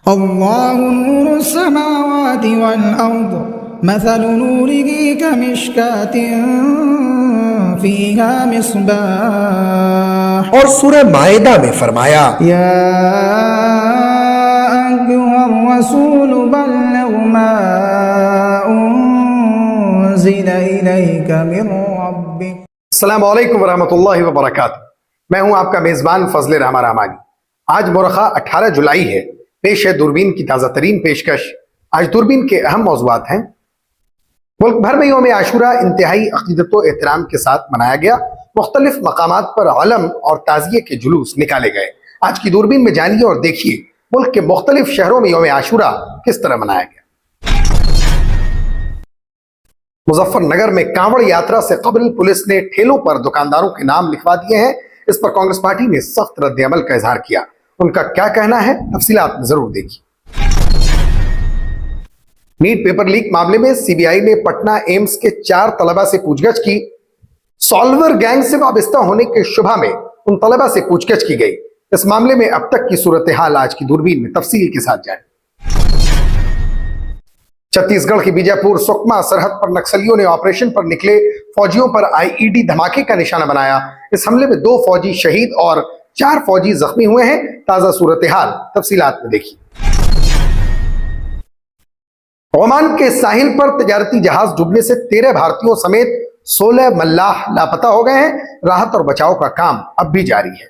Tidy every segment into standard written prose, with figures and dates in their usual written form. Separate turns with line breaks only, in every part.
अल्लाहु नूरुस समावाति वल अर्द मसलु नूरिही कमिश्कातिन फीहा मिस्बाह।
और सूरह माइदा में फरमाया,
या अय्युहर रसूल बल्लिग मा उन्ज़िला इलैका मिन रब्बिक।
अस्सलामु अलैकुम वरहमतुल्लाहि वबरकातुहू। मैं हूं आपका मेजबान फजल रहमान रहमानी। आज मोरखा 18 जुलाई है। पेश है दूरबीन की ताज़ा तरीन पेशकश। आज दूरबीन के अहम मौज़ूआत हैं। मुल्क भर में यौम आशूरा इंतहाई अक़ीदत व एहतराम के साथ मनाया गया। मुख्तलिफ मकामात पर अलम और ताज़िये के जुलूस निकाले गए। आज की दूरबीन में जानिए और देखिए मुल्क के मुख्तलिफ शहरों में यौम आशूरा किस तरह मनाया गया। मुजफ्फरनगर में कांवड़ यात्रा से कबल पुलिस ने ठेलों पर दुकानदारों के नाम लिखवा दिए हैं। इस पर कांग्रेस पार्टी ने सख्त रद्द-ए-अमल का इजहार किया। उनका क्या कहना है, तफसीलात में जरूर देखिए। नीट पेपर लीक मामले में सीबीआई ने पटना एम्स के 4 तलबा से पूछगछ की। सॉल्वर गैंग से वाबस्ता होने के शुबा में उन तलबा से पूछगछ की गई। इस मामले में अब तक की सूरत हाल आज की दूरबीन में तफसील के साथ जाए। छत्तीसगढ़ की बीजापुर सुकमा सरहद पर नक्सलियों ने ऑपरेशन पर निकले फौजियों पर आईईडी धमाके का निशाना बनाया। इस हमले में 2 फौजी शहीद और 4 फौजी जख्मी हुए हैं। ताजा सूरत हाल तफसीलात में देखिए। ओमान के साहिल पर तजारती जहाज डूबने से 13 भारतीयों समेत 16 मल्लाह लापता हो गए हैं। राहत और बचाव का काम अब भी जारी है।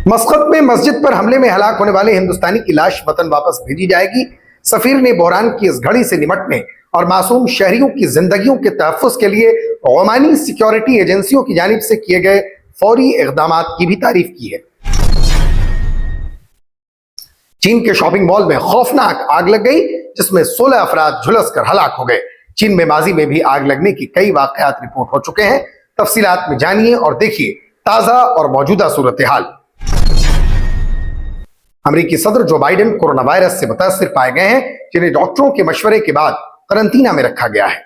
मस्कत में मस्जिद पर हमले में हलाक होने वाले हिंदुस्तानी की लाश वतन वापस भेजी जाएगी। सफीर ने बहरान की इस घड़ी से निपटने और मासूम शहरियों की जिंदगियों के तहफ़्फ़ुज़ के लिए ओमानी सिक्योरिटी एजेंसियों की जानिब से किए गए फौरी इक़दामात की भी तारीफ की है। चीन के शॉपिंग मॉल में खौफनाक आग लग गई, जिसमें 16 अफराद झुलस कर हलाक हो गए। चीन में माजी में भी आग लगने की कई वाक़यात रिपोर्ट हो चुके हैं। तफसीलात में जानिए और देखिए ताजा और मौजूदा सूरत हाल। अमेरिकी सदर जो बाइडेन कोरोना वायरस से मुतासिर पाए गए हैं, जिन्हें डॉक्टरों के मशवरे के बाद करंटीना में रखा गया है।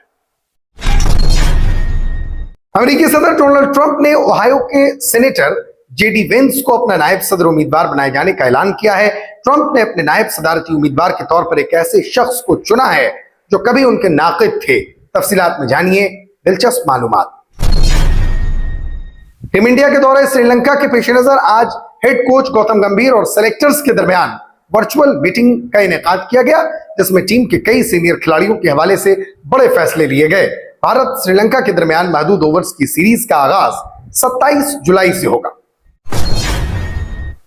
अमेरिकी सदर डोनाल्ड ट्रंप ने ओहायो के सेनेटर जेडी वेंस को अपना नायब सदर उम्मीदवार बनाए जाने का ऐलान किया है। ट्रंप ने अपने नायब सदारती उम्मीदवार के तौर पर एक ऐसे शख्स को चुना है जो कभी उनके नाक़िद थे। तफसीलात में जानिए दिलचस्प मालूमात। टीम इंडिया के दौरे श्रीलंका के पेश नजर आज हेड कोच गौतम गंभीर और सेलेक्टर्स के दरमियान वर्चुअल मीटिंग का इनेकाद किया गया, जिसमें टीम के कई सीनियर खिलाड़ियों के हवाले से बड़े फैसले लिए गए। भारत श्रीलंका के दरमियान महदूद ओवर्स की सीरीज का आगाज 27 जुलाई से होगा।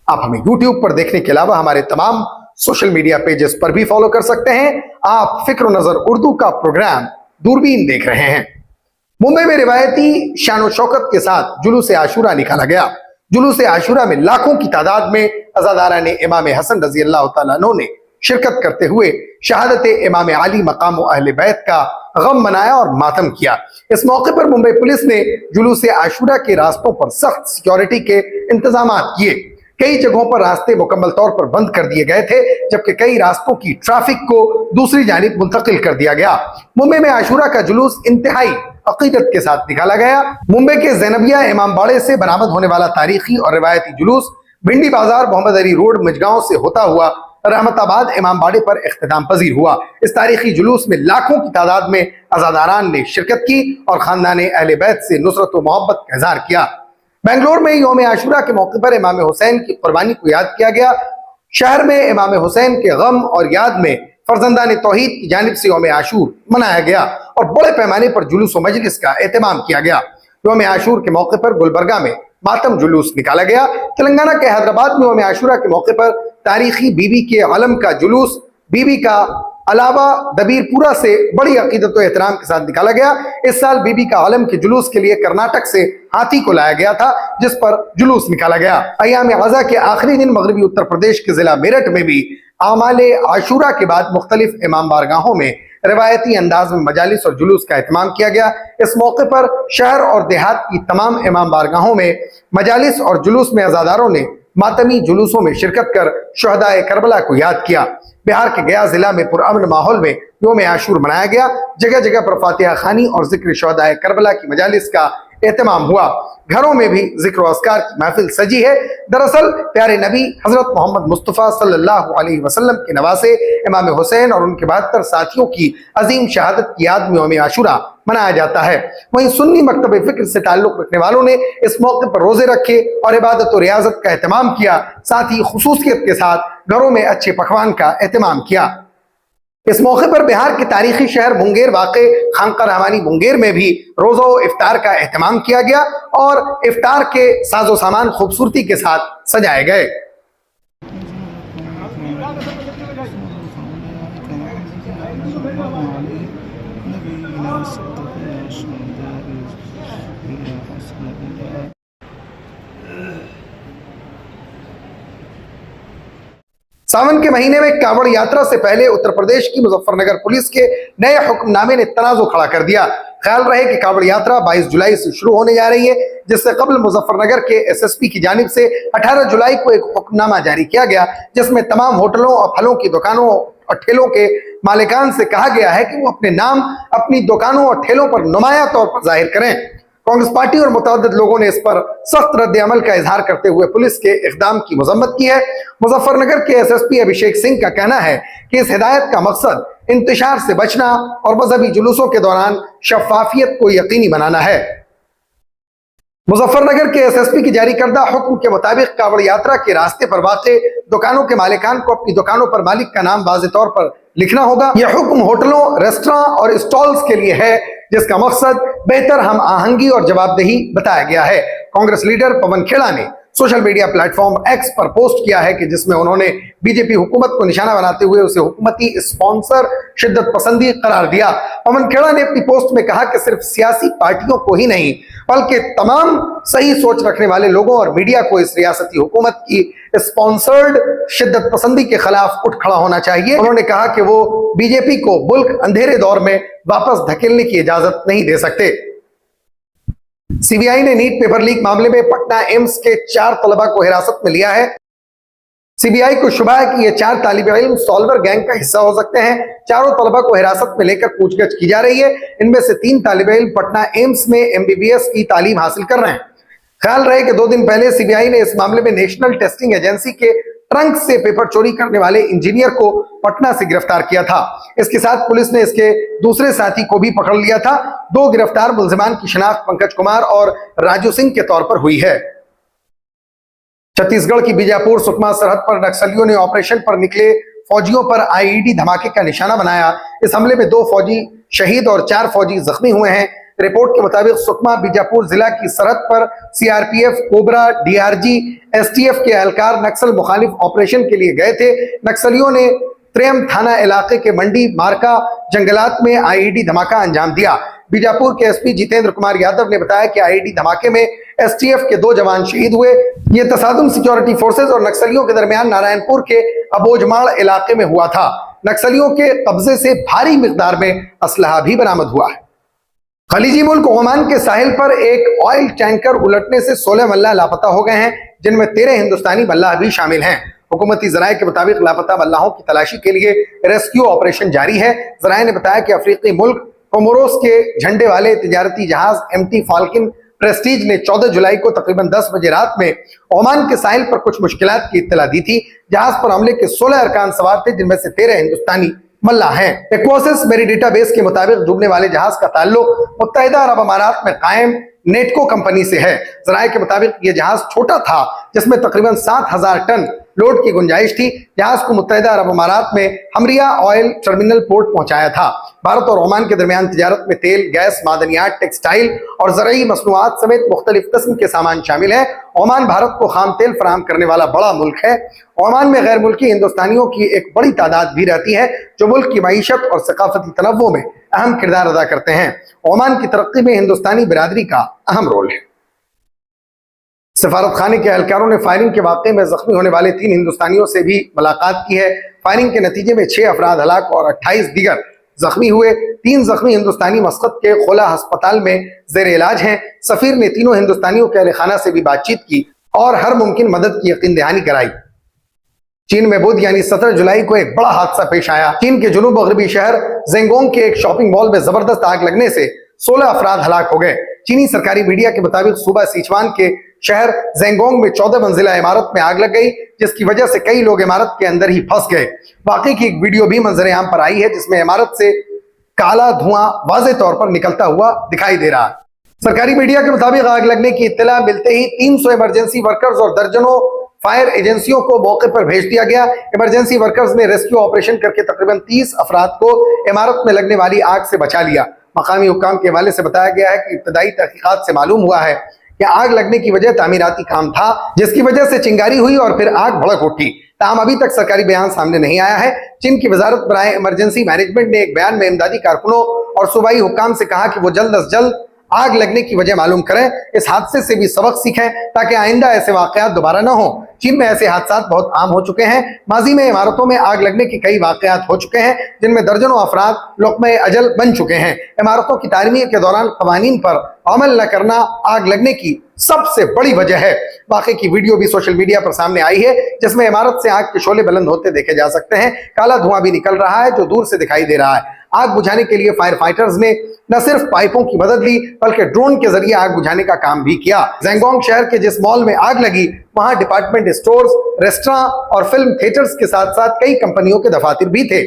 आप हमें YouTube पर देखने के अलावा हमारे तमाम सोशल मीडिया पेजेस पर भी फॉलो कर सकते हैं। आप फिक्र नजर उर्दू का प्रोग्राम दूरबीन देख रहे हैं। मुंबई में रिवायती शान शौकत के साथ जुलूस आशूरा निकाला गया। जुलूस आशूरा में लाखों की तादाद में अज़ादारा ने इमाम हसन रजी अल्लाह तआला अन्हु ने शिरकत करते हुए शहादत इमाम अली मकाम अहले बैत का गम मनाया और मातम किया। इस मौके पर मुंबई पुलिस ने जुलूस आशूरा के रास्तों पर सख्त सिक्योरिटी के इंतजाम किए। कई जगहों पर रास्ते मुकम्मल तौर पर बंद कर दिए गए थे, जबकि कई रास्तों की ट्रैफिक को दूसरी जानिब मुंतकिल कर दिया गया। मुंबई में आशूरा का जुलूस इंतहाई अकीदत के साथ निकाला गया। मुंबई के ज़ैनबिया इमाम बाड़े से बरामद होने वाला तारीखी और रिवायती जुलूस भिंडी बाजार मोहम्मद अली रोड मजगांव से होता हुआ रहमताबाद इमाम बाड़े पर इख्तिताम पजीर हुआ। इस तारीखी जुलूस में लाखों की तादाद में अज़ादारान ने शिरकत की और खानदान अहले बैत से नुसरत व मोहब्बत का इज़हार किया। बेंगलोर में यौम आशूरा के मौके पर इमाम हुसैन की कुर्बानी को याद किया गया। शहर में इमाम हुसैन के गम और याद में फर्जंदान तौहीद की जानिब से यौम आशूर मनाया गया और बड़े पैमाने पर जुलूस व मजलिस का एहतमाम किया गया। यौम आशूर के मौके पर गुलबर्गा में मातम जुलूस निकाला गया। तेलंगाना के हैदराबाद में यौम आशूरा के मौके पर तारीखी बीबी के अलम का जुलूस बीबी का अलावा दबीरपुरा से बड़ी अकीदत व एहतराम के साथ निकाला गया। इस साल बीबी का आलम के जुलूस के लिए कर्नाटक से हाथी को लाया गया था, जिस पर जुलूस निकाला गया। अय्याम अज़ा के आखिरी दिन मगरबी उत्तर प्रदेश के जिला मेरठ में भी आमाले आशूरा के बाद मुख्तलिफ इमाम बारगाहों में रिवायती अंदाज में मजालिस और जुलूस का एहतमाम किया गया। इस मौके पर शहर और देहात की तमाम इमाम बारगाहों में मजालिस और जुलूस में अज़ादारों ने मातमी जुलूसों में शिरकत कर शुहदाए करबला को याद किया। बिहार के गया जिला में पुरअमन माहौल में यौम आशूर मनाया गया। जगह जगह पर फातिहा खानी और जिक्र शुहदाए करबला की मजालिस का एहतमाम हुआ। घरों में भी जिक्र व अस्कार की महफिल सजी है। दरअसल प्यारे नबी हजरत मोहम्मद मुस्तफ़ा सल्लल्लाहु अलैहि वसल्लम के नवासे इमाम हुसैन और उनके 72 साथियों की अजीम शहादत की याद में यौम आशूरा मनाया जाता है। वहीं सुन्नी मकतब फिक्र से ताल्लुक रखने वालों ने इस मौके पर रोजे रखे और इबादत और रियाजत का एहतमाम किया। साथ ही खुसूसियत के साथ घरों में अच्छे पकवान का एहतमाम किया। इस मौके पर बिहार के तारीखी शहर मुंगेर वाक़े खानका रहमानी मुंगेर में भी रोज़ा व इफ्तार का एहतमाम किया गया और इफ्तार के साजो सामान खूबसूरती के साथ सजाए गए। सावन के महीने में कांवड़ यात्रा से पहले उत्तर प्रदेश की मुजफ्फरनगर पुलिस के नए हुक्मनामे ने तनाज़ो खड़ा कर दिया। ख्याल रहे कि कांवड़ यात्रा 22 जुलाई से शुरू होने जा रही है, जिससे कबल मुजफ्फरनगर के एसएसपी की जानिब से 18 जुलाई को एक हुक्मनामा जारी किया गया, जिसमें तमाम होटलों और फलों की दुकानों और ठेलों के मालिकान से कहा गया है कि वो अपने नाम अपनी दुकानों और ठेलों पर नुमाया तौर पर जाहिर करें। कांग्रेस पार्टी और मुतअद्दिद लोगों ने इस पर सख्त रद्द अमल का इजहार करते हुए पुलिस के इक़दाम की मजम्मत की है। मुजफ्फरनगर के एसएसपी अभिषेक सिंह का कहना है कि इस हिदायत का मकसद इंतशार से बचना और मजहबी जुलूसों के दौरान शफाफियत को यकीनी बनाना है। मुजफ्फरनगर के एसएसपी की जारी करदा हुक्म के मुताबिक कांवड़ यात्रा के रास्ते पर वाक़े दुकानों के मालिकान को अपनी दुकानों पर मालिक का नाम वाज़ेह तौर पर लिखना होगा। यह हुक्म होटलों, रेस्टोरेंट और स्टॉल्स के लिए है, जिसका मकसद बेहतर हम आहंगी और जवाबदेही बताया गया है। कांग्रेस लीडर पवन खेड़ा ने सोशल मीडिया प्लेटफॉर्म एक्स पर पोस्ट किया है कि जिसमें उन्होंने बीजेपी हुकूमत को निशाना बनाते हुए उसे हुकूमती स्पॉन्सर शिद्दत पसंदी करार दिया। पवन खेड़ा ने अपनी पोस्ट में कहा कि सिर्फ सियासी पार्टियों को ही नहीं बल्कि तमाम सही सोच रखने वाले लोगों और मीडिया को इस रियासती हुकूमत की स्पॉन्सर्ड शिद्दत पसंदी के खिलाफ उठ खड़ा होना चाहिए। उन्होंने कहा कि वो बीजेपी को मुल्क अंधेरे दौर में वापस धकेलने की इजाजत नहीं दे सकते। सीबीआई ने नीट पेपर लीक मामले में पटना एम्स के 4 तलबा को हिरासत में लिया है। सीबीआई को शुबा है कि ये 4 तालिब इल्म सॉल्वर गैंग का हिस्सा हो सकते हैं। चारों तलबा को हिरासत में लेकर पूछगछ की जा रही है। इनमें से 3 तालिब इल्म पटना एम्स में एमबीबीएस की तालीम हासिल कर रहे हैं। ख्याल रहे कि 2 दिन पहले सीबीआई ने इस मामले में नेशनल टेस्टिंग एजेंसी के ट्रंक से पेपर चोरी करने वाले इंजीनियर को पटना से गिरफ्तार किया था। इसके साथ पुलिस ने इसके दूसरे साथी को भी पकड़ लिया था। 2 गिरफ्तार मुलजिमान की शिनाख्त पंकज कुमार और राजू सिंह के तौर पर हुई है। छत्तीसगढ़ की बीजापुर सुकमा सरहद पर नक्सलियों ने ऑपरेशन पर निकले फौजियों पर आईईडी धमाके का निशाना बनाया। इस हमले में 2 फौजी शहीद और 4 फौजी जख्मी हुए हैं। रिपोर्ट के मुताबिक सुकमा बीजापुर जिला की सरहद पर सीआरपीएफ, कोबरा, डीआरजी, एसटीएफ के एहलकार नक्सल मुखालिफ ऑपरेशन के लिए गए थे। नक्सलियों ने त्रेम थाना इलाके के मंडी मार्का जंगलात में आईईडी धमाका अंजाम दिया। बीजापुर के एसपी जितेंद्र कुमार यादव ने बताया कि आईईडी धमाके में एसटीएफ के 2 जवान शहीद हुए। ये तसादुम सिक्योरिटी फोर्सेज और नक्सलियों के दरमियान नारायणपुर के अबोजमाड़ इलाके में हुआ था। नक्सलियों के कब्जे से भारी मिकदार में असलहा भी बरामद हुआ है। खलीजी मुल्क ओमान के साहिल पर एक ऑयल टैंकर उलटने से 16 मल्लाह लापता हो गए हैं, जिनमें 13 हिंदुस्तानी मल्लाह भी शामिल हैं। हुकूमती ज़राए के मुताबिक लापता मल्लाहों की तलाशी के लिए रेस्क्यू ऑपरेशन जारी है। ज़राए ने बताया कि अफ्रीकी मुल्क कोमोरोस के झंडे वाले तिजारती जहाज एमटी फाल्कन प्रेस्टीज ने 14 जुलाई को तकरीबन 10 बजे रात में ओमान के साहिल पर कुछ मुश्किलात की इत्तला दी थी। जहाज पर हमले के 16 अरकान सवार थे, जिनमें से 13 हिंदुस्तानी मल्लाह हैं। एक्वासिस मेरी डेटाबेस के मुताबिक डूबने वाले जहाज का ताल्लुक मुत्तहिदा अरब अमारात में कायम नेटको कंपनी से है। ज़राए के मुताबिक यह जहाज छोटा था, जिसमें तकरीबन 7000 टन लोड की गुंजाइश थी। जहाज को मुत्तहिदा अरब अमारात में हमरिया ऑयल टर्मिनल पोर्ट पहुंचाया था। भारत और ओमान के दरमियान तिजारत में तेल, गैस, मादनियात, टेक्सटाइल और ज़रई मसनूआत समेत मुख्तलिफ किस्म के सामान शामिल है। ओमान भारत को खाम तेल फराहम करने वाला बड़ा मुल्क है। ओमान में गैर मुल्की हिंदुस्तानियों की एक बड़ी तादाद भी रहती है, जो मुल्क की मईशत और सकाफती तनव्वुर में अहम किरदार अदा करते हैं। ओमान की तरक्की में हिंदुस्तानी बिरादरी का अहम रोल है। सफारत खाने के एहलकारों ने फायरिंग के वाक़े में जख्मी होने वाले 3 हिंदुस्तानियों से भी मुलाकात की है। फायरिंग के नतीजे में 6 अफराद हलाक और 28 दीगर जख्मी हुए। 3 जख्मी हिंदुस्तानी मस्कत के खोला अस्पताल में जेर इलाज हैं। सफीर ने तीनों हिंदुस्तानियों के अहल खाना से भी बातचीत की और हर मुमकिन मदद की यकीन दहानी कराई। चीन में बुध यानी 17 जुलाई को एक बड़ा हादसा पेश आया। चीन के जुनूब मगरबी शहर जेंगोंग के एक शॉपिंग मॉल में जबरदस्त आग लगने से 16 अफराद हलाक हो गए। चीनी सरकारी मीडिया के मुताबिक सूबा सिचुआन के शहर जेंगोंग में 14 मंजिला इमारत में आग लग गई, जिसकी वजह से कई लोग इमारत के अंदर ही फंस गए। वाकई की एक वीडियो भी मंजर-ए-आम पर आई है, जिसमें इमारत से काला धुआं वाज़ेह तौर पर निकलता हुआ दिखाई दे रहा है। सरकारी मीडिया के मुताबिक आग लगने की इत्तला मिलते ही 300 इमरजेंसी वर्कर्स और दर्जनों फायर एजेंसियों को मौके पर भेज दिया गया। इमरजेंसी वर्कर्स ने रेस्क्यू ऑपरेशन करके तकरीबन 30 अफराद को इमारत में लगने वाली आग से बचा लिया। मकामी हुक्काम के हवाले से बताया गया है कि इब्तदाई तहकीकात से मालूम हुआ है कि आग लगने की वजह तामीराती काम था, जिसकी वजह से चिंगारी हुई और फिर आग भड़क उठी। ताहम अभी तक सरकारी बयान सामने नहीं आया है। चीन की वजारत बराए इमरजेंसी मैनेजमेंट ने एक बयान में इमदादी कारकुनों और सूबाई हुक्काम से कहा कि वो जल्द अज जल्द आग लगने की वजह मालूम करें, इस हादसे से भी सबक सीखें ताकि आइंदा ऐसे वाकयात दोबारा न हो। चीन में ऐसे हादसा बहुत आम हो चुके हैं। माजी में इमारतों में आग लगने के कई वाकयात हो चुके हैं, जिनमें दर्जनों अफराद लुक़्मे अजल बन चुके हैं। इमारतों की तामीर के दौरान कवानीन पर अमल न करना आग लगने की सबसे बड़ी वजह है। वाकई की वीडियो भी सोशल मीडिया पर सामने आई है, जिसमें इमारत से आग के शोले बुलंद होते देखे जा सकते हैं। काला धुआं भी निकल रहा है जो दूर से दिखाई दे रहा है। आग बुझाने के लिए फायर फाइटर्स ने न सिर्फ पाइपों की मदद ली, बल्कि ड्रोन के जरिए आग बुझाने का काम भी किया। जेंगोंग शहर के जिस मॉल में आग लगी, वहां डिपार्टमेंट स्टोर्स, रेस्टोरेंट और फिल्म थिएटर्स के साथ साथ कई कंपनियों के दफातर भी थे।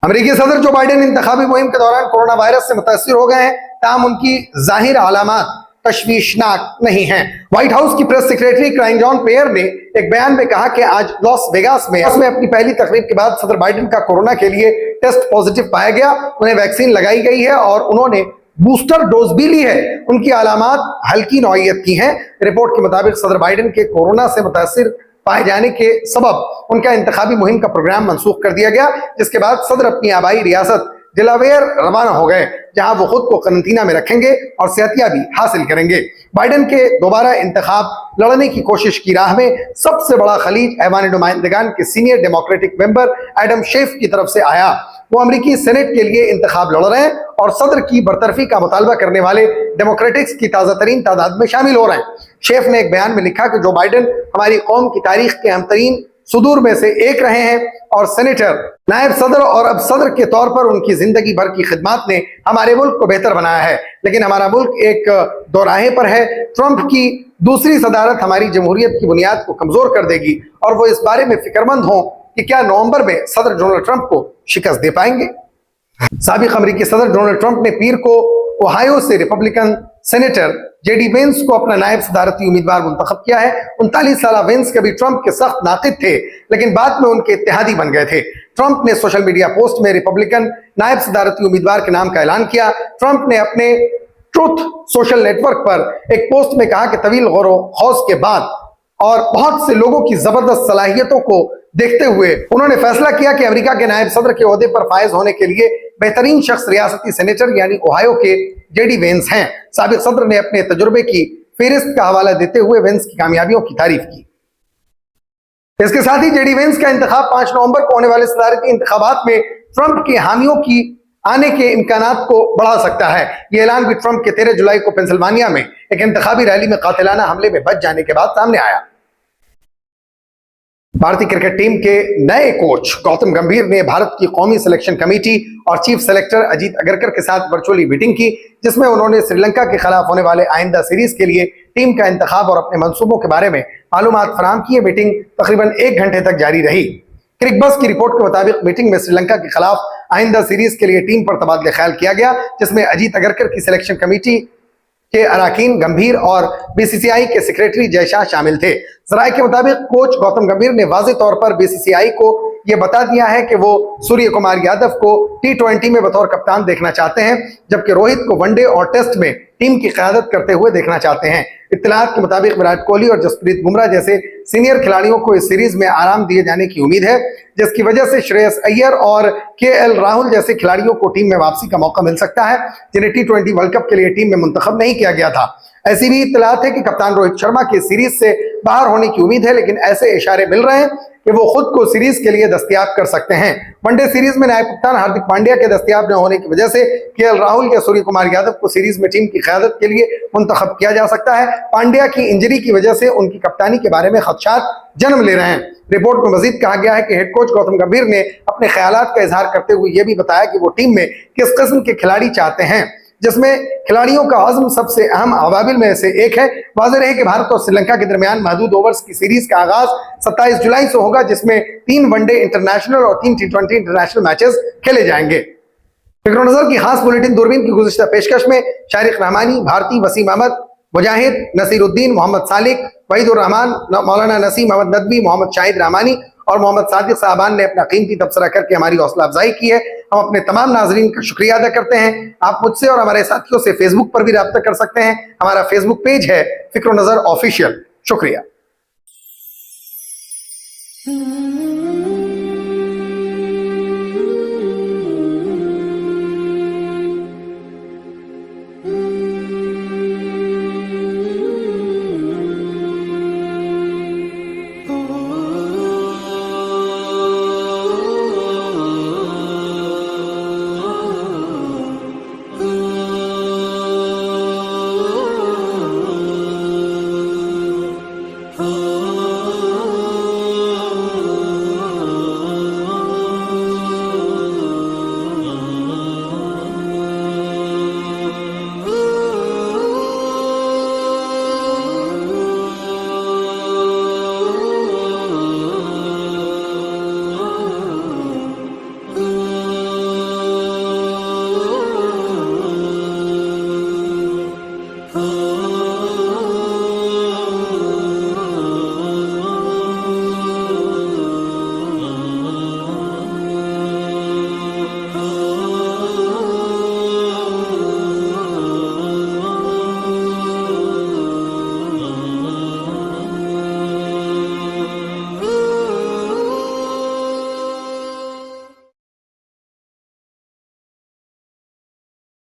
अमेरिकी सदर जो बाइडेन इंतखाबी मुहिम के दौरान कोरोना वायरस से मुतासिर हो गए हैं, ताहम उनकी जाहिर अलामात तशवीशनाक नहीं हैं। व्हाइट हाउस की प्रेस सेक्रेटरी क्राइन जॉन पेयर ने एक बयान में कहा कि आज लॉस वेगास में अपनी पहली तकरीब के बाद सदर बाइडेन का कोरोना के लिए टेस्ट पॉजिटिव पाया गया। उन्हें वैक्सीन लगाई गई है और उन्होंने बूस्टर डोज भी ली है। उनकी अलामात हल्की नौइयत की हैं। रिपोर्ट के मुताबिक सदर बाइडेन के कोरोना से मुतासिर पाए जाने के सबब उनका इंतखाबी मुहिम का प्रोग्राम मनसूख कर दिया गया, जिसके बाद सदर अपनी आबाई रियासत डिलावेयर रवाना हो गए, जहां वो खुद को करंटीना में रखेंगे और सेहतियाबी हासिल करेंगे। बाइडेन के दोबारा इंतखाब लड़ने की कोशिश की राह में सबसे बड़ा खलीज ऐवान नुमाइंदगान के senior democratic member Adam chef की तरफ से आया। वो अमेरिकी सेनेट के लिए इंतखाब लड़ रहे हैं और सदर की बरतरफी का मुतालबा करने वाले डेमोक्रेटिक्स की ताज़ा तरीन तादाद में शामिल हो रहे हैं। शेफ ने एक बयान में लिखा कि जो बाइडेन हमारी कौम की तारीख के अहमतरीन सुदूर में से एक रहे हैं और सेनेटर, नायब सदर और अब सदर के तौर पर उनकी जिंदगी भर की खिदमत ने हमारे मुल्क को बेहतर बनाया है। लेकिन हमारा मुल्क एक दोराहे पर है। ट्रंप की दूसरी सदारत हमारी जमहूरियत की बुनियाद को कमजोर कर देगी और वो इस बारे में फिक्रमंद हों कि क्या नवंबर में सदर डोनाल्ड ट्रंप को शिकस्त दे पाएंगे। साबिक अमेरिकी सदर डोनाल्ड ट्रंप ने पीर को ओहायो से रिपब्लिकन सेनेटर जेडी वेंस को अपना नायब सदारती उम्मीदवार मुंतखब किया है। 39 साल वेंस कभी ट्रंप के सख्त नाक़िद थे, लेकिन बाद में उनके इत्तेहादी बन गए थे। ट्रंप ने सोशल मीडिया पोस्ट में रिपब्लिकन नायब सदारती उम्मीदवार के नाम का ऐलान किया। ट्रंप ने अपने ट्रुथ सोशल नेटवर्क पर एक पोस्ट में कहा कि तवील गौर खौज के बाद और बहुत से लोगों की जबरदस्त सलाहियतों को देखते हुए उन्होंने फैसला किया कि अमेरिका के नायब सदर के ओहदे पर फायज होने के लिए बेहतरीन शख्स रियासती सेनेटर यानी ओहायो के जेडी वेंस हैं। साबिक सदर ने अपने तजुर्बे की फेरिस्त का हवाला देते हुए वेंस की कामयाबियों की तारीफ की। इसके साथ ही जेडी वेंस का इंतखाब 5 नवंबर को होने वाले सदारती इंतखाबात में ट्रंप के हामियों की आने के इम्कानात को बढ़ा सकता है। यह ऐलान भी ट्रंप के 13 जुलाई को पेंसिल्वानिया में एक इंतखाबी रैली में कातिलाना हमले में बच जाने के बाद सामने आया। भारतीय क्रिकेट टीम के नए कोच गौतम गंभीर ने भारत की कौमी सिलेक्शन कमेटी और चीफ सेलेक्टर अजीत अगरकर के साथ वर्चुअली मीटिंग की, जिसमें उन्होंने श्रीलंका के खिलाफ होने वाले आइंदा सीरीज के लिए टीम का इंतखाब और अपने मंसूबों के बारे में मालूमात फराहम की। मीटिंग तकरीबन 1 घंटे तक जारी रही। क्रिकबज़ की रिपोर्ट के मुताबिक मीटिंग में श्रीलंका के खिलाफ आइंदा सीरीज के लिए टीम पर तबादले ख्याल किया गया, जिसमें अजीत अगरकर की सिलेक्शन कमेटी के अराकीन गंभीर और बीसीसीआई के सेक्रेटरी जयशाह शामिल थे। जराये के मुताबिक कोच गौतम गंभीर ने वाज़ेह तौर पर बीसीसीआई को यह बता दिया है कि वो सूर्य कुमार यादव को T20 में बतौर कप्तान देखना चाहते हैं, जबकि रोहित को वनडे और टेस्ट में टीम की क़यादत करते हुए देखना चाहते हैं। इत्तलात के मुताबिक विराट कोहली और जसप्रीत बुमराह जैसे सीनियर खिलाड़ियों को इस सीरीज में आराम दिए जाने की उम्मीद है, जिसकी वजह से श्रेयस अय्यर और KL राहुल जैसे खिलाड़ियों को टीम में वापसी का मौका मिल सकता है, जिन्हें T20 वर्ल्ड कप के लिए टीम में मुंतखब नहीं किया गया था। ऐसी भी इत्तलात है कि कप्तान रोहित शर्मा की सीरीज से बाहर होने की उम्मीद है, लेकिन ऐसे इशारे मिल रहे हैं कि वो खुद को सीरीज के लिए दस्तयाब कर सकते हैं। वनडे सीरीज में नायब कप्तान हार्दिक पांड्या के दस्तयाब न होने की वजह से केएल राहुल या सूर्य कुमार यादव को सीरीज में टीम की क़यादत के लिए मुंतखब किया जा सकता है। पांड्या की इंजरी की वजह से उनकी कप्तानी के बारे में खदशात जन्म ले रहे हैं। रिपोर्ट में मजीद कहा गया है कि हेड कोच गौतम गंभीर ने अपने ख्यालात का इजहार करते हुए यह भी बताया कि वो टीम में किस किस्म के खिलाड़ी चाहते हैं, जिसमें खिलाड़ियों का आज़म सबसे अहम अवाबिल में से एक है। वाज़ेह है कि भारत और श्रीलंका के दरमियान महदूद ओवर्स की सीरीज का आगाज 27 जुलाई से होगा, जिसमें 3 वनडे इंटरनेशनल और 3 T20 इंटरनेशनल मैचेस खेले जाएंगे। फिक्र नजर की खास बुलेटिन दूरबीन की गुज़िश्ता पेशकश में शारिक रहमानी, भारती, वसीम अहमद, मुजाहिद, नसीरुद्दीन, मोहम्मद सालिक, वहीदुर रहमान, मौलाना नसीम अहमद नदवी, मोहम्मद शाहिद रहमानी और मोहम्मद सादिक साहबान ने अपना कीमती तबसरा करके हमारी हौसला अफजाई की है। हम अपने तमाम नाजरीन का शुक्रिया अदा करते हैं। आप मुझसे और हमारे साथियों से फेसबुक पर भी रब्ता कर सकते हैं। हमारा फेसबुक पेज है फिक्र नजर ऑफिशियल। शुक्रिया।